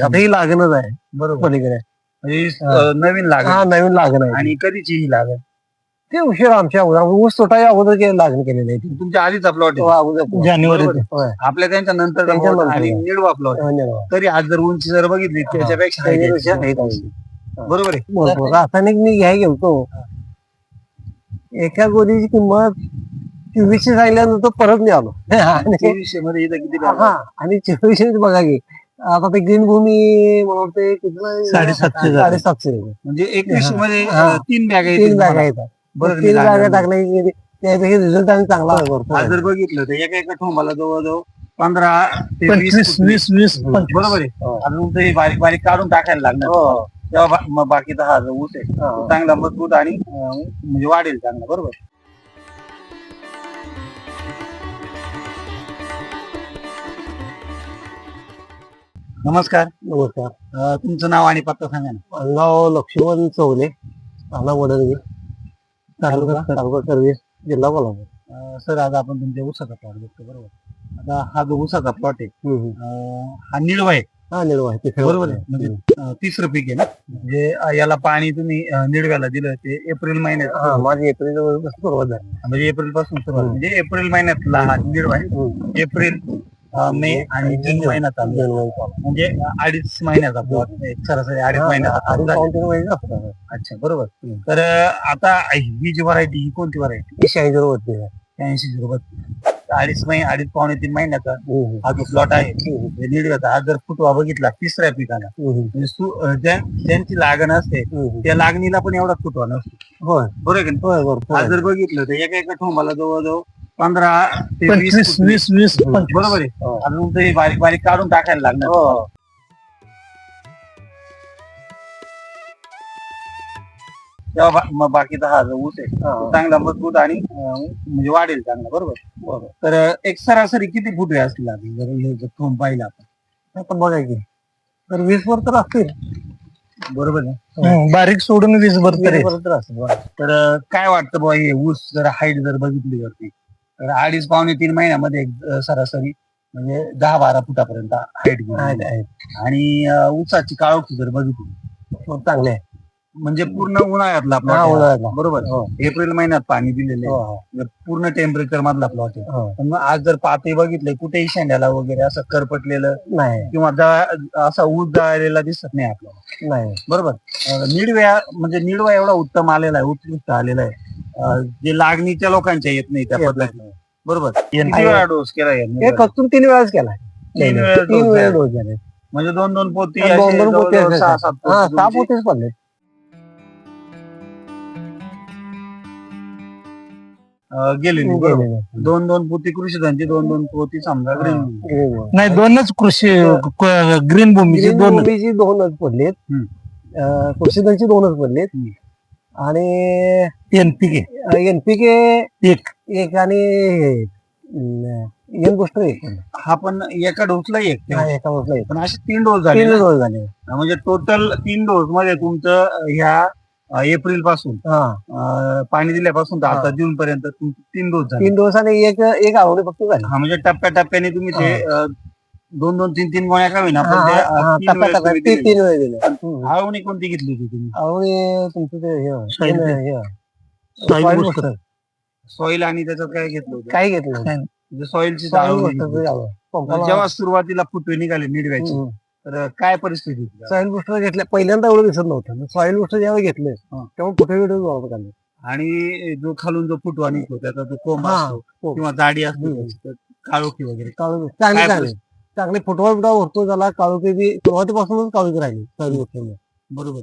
आता ही लागणच आहे बरोबर पलीकडे. म्हणजे नवीन हा लागण नवीन लागण आहे आणि कधीची ही लागण ते उशीर आमच्या अगोदर ऊस तोटाच्या अगोदर लागण केलेली आहे ती. तुमच्या आधीचा प्लॉट हो, आहे अगोदर जानेवारी बरोबर आहे. होय. आपल्या त्यांच्या नंतर त्यांच्या नंतर आणि आहे. निडवा प्लॉट धन्यवाद. तरी आज जर उंची जर बघितली त्याच्यापेक्षा height आहे. त्याच्यापेक्षा height आहे. बरोबर आहे भरपूर. रासायनिक मी घ्याय गेलतो एका गोळीची किंमत 2400 सांगितल्यानंतर परत नाही आलो आणि 2300 मध्ये इथं किती लागण? हा आणि 2400 बघा की आता ते ग्रीन भूमी मला वाटतं किती 750 750 रुपये. म्हणजे 2100 मध्ये हा. 3 बॅग 3 बॅगा येतात. बरं 3 लागण. बॅगा टाकल्या त्यापैकी रिझल्ट आणि चांगला आहे भरपूर आज आहे. जर बघितलं तर एका ठोंबाला जवळजवळ 15 ते 20 25 फुटणी. 20 बरोबर आहे हो. अजून तुमचं हे बारीक बारीक काढून टाकायला लागणार हो. तेव्हा मग बाकीचा हा जो ऊस आहे हा. तो चांगला मजबूत आणि म्हणजे वाढेल चांगला बरोबर. नमस्कार नमस्कार. तुमचं नाव आणि पत्ता सांगा ना. माझं नाव लक्ष्मण चौले, राहणार वडलगी, तालुका सर्व्हिस, जिल्हा कोल्हापूर. सर आज आपण तुमच्या ऊसाचा प्लॉट बघतो बरोबर. आता हा जो ऊसाचा प्लॉट आहे हा निळवा आहे हा निळवा आहे तिथे बरोबर आहे म्हणजे तिसरं पीक आहे ना म्हणजे याला पाणी तुम्ही निळव्याला दिलं ते एप्रिल महिन्यात हा माझी एप्रिल सुरुवात झाली. म्हणजे एप्रिल पासून सुरुवात म्हणजे एप्रिल महिन्यातला हा निळवा आहे. एप्रिल मे आणि जून महिन्यात चालू आहे. म्हणजे 2.5 महिन्याचा प्लॉट एक सरासरी 2.5 महिन्याचा आणि plot झाला. 3 महिने असतात. अच्छा बरोबर. तर आता ही जी व्हरायटी ही कोणती व्हरायटी? ही 40 वरती आहे. 80 रुपये 2.5 पावणे 3 महिन्याचा हा जो प्लॉट आहे हे निळव्याचा. आज जर फुटवा बघितला तिसऱ्या पिकाला म्हणजे ज्यांची लागण असते त्या लागणीला पण एवढा फुटवा नसतो होय बरोबर आहे की नाही? होय भरपूर आज आहे. जर बघितलं तर एका ठोंबाला जवळजवळ 15 ते 20 25 फुटणी. 20 बरोबर आहे हो. अजून तुमचं हे बारीक बारीक काढून टाकायला लागणार हो. तेव्हा मग बाकीचा हा जो ऊस आहे हा. तो चांगला मजबूत आणि म्हणजे वाढेल चांगला बरोबर. तर एक सरासरी किती फुटवे असतील लागेल जर हे जर थोंब पाहिलं आपण आपण बघा की तर 20 वर तर असतील. बरोबर आहे. बारीक सोडून 20 भर तरी 20 वर तर असतील बघा. तर काय वाटतं बुवा हे ऊस जर हाईट जर बघितली वरती तर 2.5 पावणे 3 महिन्यामध्ये एक सरासरी म्हणजे 10-12 फुटापर्यंत हाईट आहेत, आहेत. आणि ऊसाची काळोखी जर बघितली खूप चांगले आहे. म्हणजे पूर्ण उन्हाळ्यातला plot हा, आहे. उन्हाळ्यातला. बरोबर हो. एप्रिल महिन्यात पाणी दिलेले हो, हो. पूर्ण टेम्परेचर मधला प्लॉट आहे. हो. पण मग आज जर पाते बघितले कुठेही शेंड्याला वगैरे असं करपटलेलं नाही किंवा असा ऊस जळालेला दिसत नाही आपल्याला नाही बरोबर. निडव्या म्हणजे निडवा एवढा उत्तम आलेला आहे उत्कृष्ट आलेला आहे जे लागणीच्या लोकांच्या येत नाही त्या येत पद्धतीने बरोबर. येत किती वेळा डोस केला हे यांनी? कचून 3 वेळाच केलाय. 3 वेळा 3 dose वेळा झाला. डोस झाले. म्हणजे 2-2 पोती 2-2 पोते जवळजवळ 6-7 हा पोती 6 तुमची, पोतेच पडले. गेलेली बरोबर. गेलेले. 2-2 पोती कृषीधनची 2-2 पोती समजा ग्रीन ग्रीन भूमी. नाही दोनच कृषी ग्रीन भूमीचे ग्रीन दोन भूमीची 2च पडलेत. हम्म. कृषीधनची 2च पडलेत. हम्म. आणि एनपीके एनपीके एक एक आणि एन गोष्ट एक हा पण एका डोसला एक हा, एका वर्षला एक. पण असे 3 डोस झाले 3 ना? डोस झाले. म्हणजे टोटल 3 डोस मध्ये तुमचं ह्या एप्रिल पासून हा पाणी दिल्यापासून तर आता हा. जून पर्यंत तुमचे 3 डोस झाले. 3 डोस आणि एक आवडे फक्त झाले. हा म्हणजे टप्प्याटप्प्याने तुम्ही ते 2-2 3-3 गोळ्या का होईना पण त्या तीन वेळेस तुम्ही दिलेल्या. 3 वेळ दिले. आवणी कोणती घेतली होती तुम्ही? आवडे तुमचं ते Soil soil booster. Booster. Soil आणि त्याच्यात काय घेतलं होतं? काय घेतलं म्हणजे सॉइलची सॉइल बूस्टर जेव्हा सुरुवातीला फुटवे निघाले निडव्याची तर काय परिस्थिती होती? सॉइल बुस्टर घेतल्या पहिल्यांदा एवढं दिसत नव्हतं. सॉइल बुस्टर जेव्हा घेतलं हा. तेव्हा कुठे व्हिडिओ वापरत आले. आणि जो खालून जो फुटवा निघतो त्याचा जो कोंब हा, असतो कोंब. किंवा जाडी असते हम्म. त्याची, तर काळोखी वगैरे चांगले चांगले काय चांगले चांगले फुटवा बिटवा भरतो त्याला काळोखी बी सुरुवातीपासूनच काळोखी राहिली सॉइल बुस्टरमुळे. बरोबर.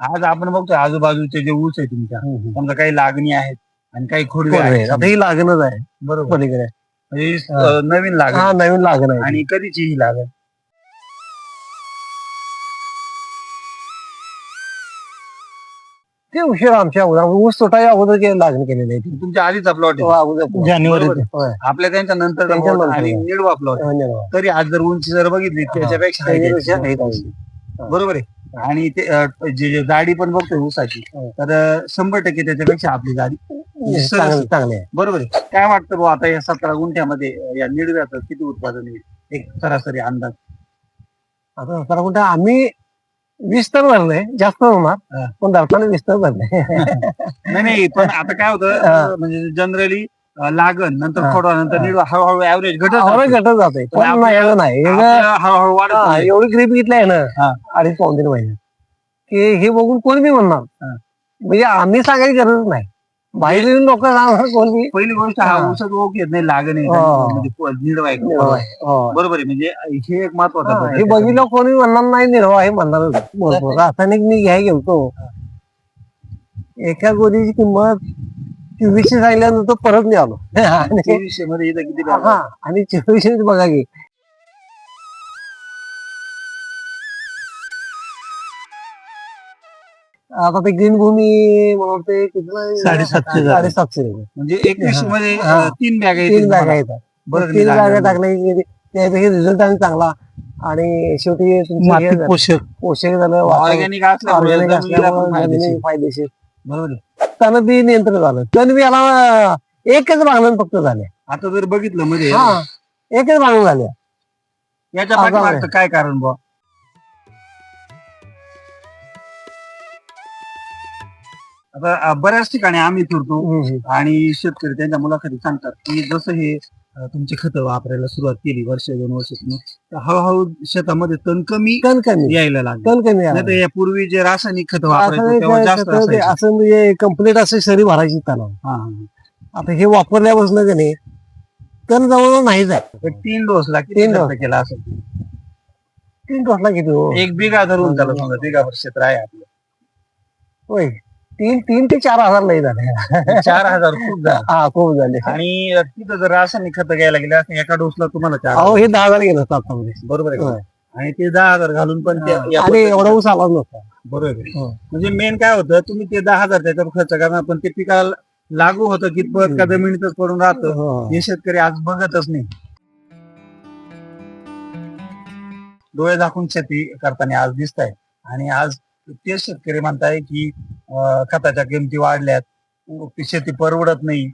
आज आपण बघतो आजूबाजूचे जे ऊस आहे तुमच्या समजा काही लागणी आहेत आणि काही खोडवे आहेत आता ही लागणच आहे बरोबर. पलीकडे. म्हणजे नवीन हा लागण नवीन लागण आहे. आणि कधीची ही लागण? ते उशीर आमच्या अगोदर ऊस तोटाच्या अगोदर लागण केलेली आहे ती. तुमच्या आधीचा प्लॉट हो, आहे अगोदर जानेवारी बरोबर. होय. आपल्या त्यांच्या नंतर त्यांच्या नंतर आणि आहे. निडवा प्लॉट धन्यवाद. तरी आज जर उंची जर बघितली त्याच्यापेक्षा height त्याच्यापेक्षा आहे. height आहे. बरोबर आहे. आणि ते जे जाडी पण बघतोय ऊसाची हो. तर 100% त्याच्यापेक्षा आपली जाडी चांगले चांगले आहे. बरोबर आहे. काय वाटतं भाऊ आता या 17 गुंठ्यामध्ये या निडव्याचं किती उत्पादन येईल एक सरासरी अंदाज? आता जरा कुठे आम्ही 20 तर भरले, जास्त होणार हा. पण धरताना 20 तर भरले. नाही नाही, पण आता काय हा. होतं म्हणजे जनरली लागण नंतर हा. खोडवा नंतर हा. निडवा हळूहळू ऍव्हरेज घटत आवडे जातं. घटत जाते पण पण आपलं- नाही एवढं नाही एवढं. आपलं हळूहळू वाढत हा, चाललंय. एवढी ग्रीप घेतली आहे हा. ना 2.5 पाऊण 3 महिने की हे बघून कोण बी म्हणणार. हा. म्हणजे आम्ही सांगायची गरज नाही, बाहेर येऊन लोक सांगणार कोण बी. पहिली गोष्ट हा हा. ऊसात ओळख येत नाही, लागण आहे हा. म्हणजे निडवा आहे का निर्भय. खोडवा आहे. हो. बरोबर आहे, म्हणजे हे एक महत्वाचा हा, बदल हे आहे. बघितलं कोणी म्हणणार नाही निर्वाह हे म्हणणार भरपूर. रासायनिक मी घ्याय गेलतो, एका गोळीची किंमत 2400 सांगितल्यानंतर परत नाही आलो. आणि 2300 मध्ये इथं किती लागलं? हा, आणि 2400 बघा की आता ते ग्रीन भूमी मला वाटते किती 750 750 रुपये. म्हणजे 2100 मध्ये हा. 3 बॅग 3 बॅगा येतात. बरं 3 बॅगा टाकल्या की त्यापैकी रिझल्ट आणि चांगला, आणि शेवटी तुमचं हे माती झालं, पोषक. पोषक झालं, ऑर्गॅनिक असल्यामुळे ऑर्गॅनिक जमिनीला पण असल्यामुळे फायदेशीर. जमिनी फायदेशीर. बरोबर आहे. त्यानं बी नियंत्रण झालं. तण बी याला एकच भांगण फक्त झाले. आता जर बघितलं मध्ये हा, एकच भांगण झाले. याच्या आता पाठीमागचं काय कारण बुवा? आता बऱ्याच ठिकाणी आम्ही फिरतो आणि शेतकरी त्यांच्या मुलाखती सांगतात की जसं हे तुमची खतं वापरायला सुरुवात केली वर्ष 2 वर्षातून, तर हळूहळू शेतामध्ये तण कमी तण कमी, यायला लागले. तण कमी नाही तर यापूर्वी जे रासायनिक खतं वापरायचो तेव्हा जास्त असं असायचे. असं म्हणजे कम्प्लीट असं शरीर भरायची तणाव. हा, हा. आता हे वापरल्यापासून का नाही तण जवळ नाहीच आहे. तर 3 डोसला किती 3 खर्च डोस. केला असेल? 3 डोसला किती हो? 1 बिघा धरून त्याला समजा बिघाभर क्षेत्र आहे आपलं. होय, 3 ते 4 हजार लई झाले. 4000 खूप झालं. हा, खूप झाले. आणि तिथं जर रासायनिक खतं घ्यायला गेले असते एका डोसला तुम्हाला 4000. अहो हे 10,000 गेलं असतं आतामध्ये. बरोबर आहे का? होय. आणि ते 10,000 घालून पण ते या आणि पद्धतीनं- एवढा ऊस आला नसता. बरोबर आहे. हो. म्हणजे मेन काय होतं, तुम्ही ते 10,000 त्याच्यावर खर्च करणार पण ते पिकाला लागू होतं कितपत का जमिनीतच पडून राहतं हो. हे शेतकरी आज बघतच नाही. डोळे झाकून शेती करताना आज दिसत आहे, आणि आज तेच शेतकरी म्हणताय की खताच्या किमती वाढल्यात, शेती परवडत नाही.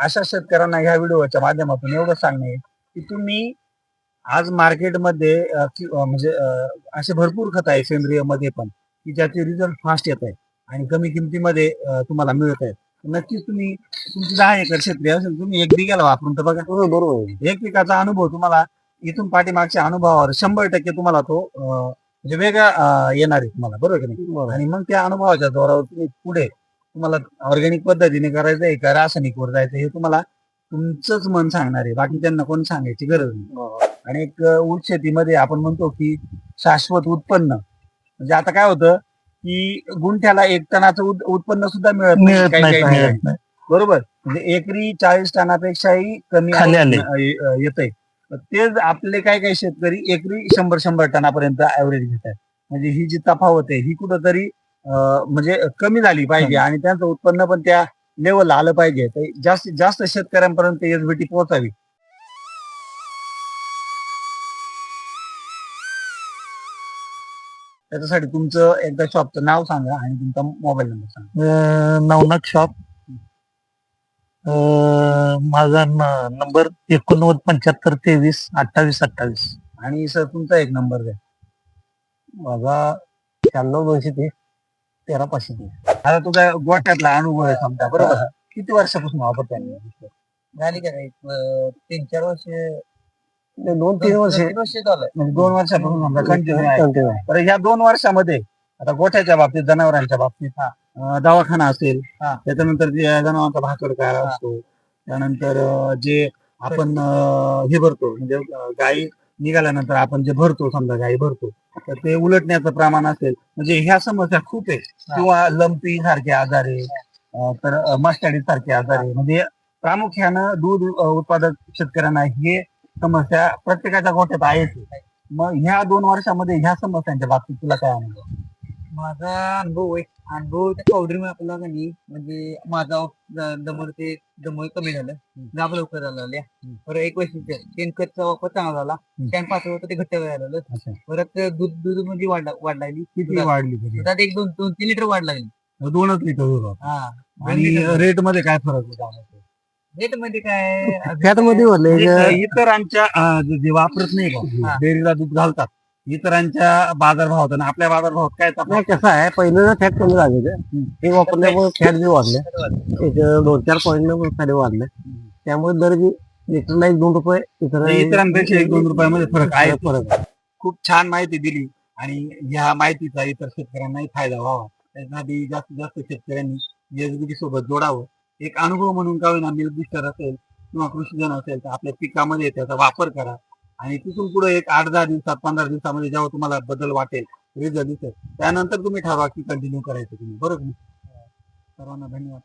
अशा शेतकऱ्यांना ह्या व्हिडिओच्या माध्यमातून एवढं सांगणे की तुम्ही आज मार्केटमध्ये म्हणजे असे भरपूर खत आहे सेंद्रिय मध्ये पण की ज्याचे रिझल्ट फास्ट येत आहे आणि कमी किमतीमध्ये तुम्हाला मिळत आहेत. नक्कीच तुम्ही तुमची 10 एकर क्षेत्र असेल, तुम्ही 1 बिघाला वापरून तर बघा. बरोबर. एक पिकाचा अनुभव तुम्हाला इथून पाठीमागच्या अनुभवावर 100% तुम्हाला तो म्हणजे वेगळा येणार आहे तुम्हाला. बरोबर की नाही? आणि मग त्या अनुभवाच्या जोरावर तुम्ही पुढे तुम्हाला ऑर्गॅनिक पद्धतीने करायचंय का रासायनिक वर जायचं हे तुम्हाला तुमचंच मन सांगणार आहे, बाकी त्यांना कोण सांगायची गरज नाही. आणि एक ऊस शेतीमध्ये आपण म्हणतो की शाश्वत उत्पन्न, म्हणजे आता काय होतं की गुंठ्याला 1 टनाचं उत्पन्न सुद्धा मिळत मिळत काही नाही, काही मिळत ठिकाणी. नाही. बरोबर, म्हणजे एकरी 40 टनापेक्षाही कमी खाली आले. येतंय. तेच आपले काही शेतकरी एकरी 100 टनापर्यंत ऍव्हरेज घेत आहेत. म्हणजे ही जी तफावत आहे ही कुठंतरी म्हणजे कमी झाली पाहिजे आणि त्यांचं उत्पन्न पण त्या लेवलला आलं पाहिजे. तर जास्तीत जास्त शेतकऱ्यांपर्यंत एसबीटी पोहोचावी. त्याच्यासाठी तुमचं एकदा शॉपचं नाव सांगा आणि तुमचा मोबाईल नंबर सांगा. नवनाथ शॉप. माझा नंबर 8975232828. आणि सर तुमचा एक नंबर द्या. माझा 96 13 आता तुझा गोठ्यातला अनुभव आहे समजा, बरोबर. किती वर्षापासून वापरताय? झाली का नाही 3-4 वर्ष, 2-3 वर्ष झालं म्हणजे 2 वर्षापासून समजा कंटिन्यू आहे. कंटिन्यू. तर ह्या 2 वर्षामध्ये आता गोठ्याच्या बाबतीत, जनावरांच्या बाबतीत दवाखाना असेल, त्याच्यानंतर जे जनावरांचा भाकड काय असतो, त्यानंतर जे आपण हे भरतो म्हणजे गाई निघाल्यानंतर आपण जे भरतो, समजा गाई भरतो तर ते उलटण्याचं प्रमाण असेल, म्हणजे ह्या समस्या खूप आहे. किंवा लंपी सारखे आजार आहे, तर मस्टॅडिस सारखे आजार आहे. म्हणजे प्रामुख्यानं दूध उत्पादक शेतकऱ्यांना हे समस्या प्रत्येकाच्या गोठ्यात आहेच. मग ह्या 2 वर्षामध्ये ह्या समस्यांच्या बाबतीत तुला काय अनुभव? माझा अनुभव पावडर आपला नाही, म्हणजे माझा दमळ कमी झालं, गाभ लवकर झाला. परत 1 वैशिष्ट्य शेणखतचा वापर चांगला झाला, शेण पातळ होतं ते घट्ट झालं. परत दूध म्हणजे वाढ लागली. किती वाढली तरी? त्यात 1-2-3 लिटर वाढ लागली. 2च लिटर दूध होतं. हा, आणि रेट मध्ये काय फरक होता? रेट मध्ये काय त्यात मध्ये म्हणजे इतरांच्या जे वापरत नाही का डेअरीला दूध घालतात इतरांच्या बाजारभावात आणि आपल्या बाजारभावात काय तफावत? नाही कसं आहे पहिलं फॅट कमी झाले हे वापरल्यामुळे फॅट बी वाढले एक 2-4 पॉईंट फॅट वाढले त्यामुळे दर बी लिटरला 1-2 रुपये इतरांपेक्षा 1-2 रुपयामध्ये फरक आहे. फरक आहे. खूप छान माहिती दिली आणि ह्या माहितीचा इतर शेतकऱ्यांनाही फायदा व्हावा त्यासाठी जास्तीत जास्त शेतकऱ्यांनी एसबीटी सोबत जोडावं. एक अनुभव म्हणून का होईना मिल्क बुस्टर असेल किंवा कृषीजन असेल तर आपल्या पिकामध्ये त्याचा वापर करा आणि तिथून पुढे एक 8-10 दिवसात 15 दिवसामध्ये जेव्हा तुम्हाला बदल वाटेल रिझल्ट दिसेल त्यानंतर तुम्ही ठरवा की कंटिन्यू करायचं तुम्ही बरोबर. सर्वांना धन्यवाद.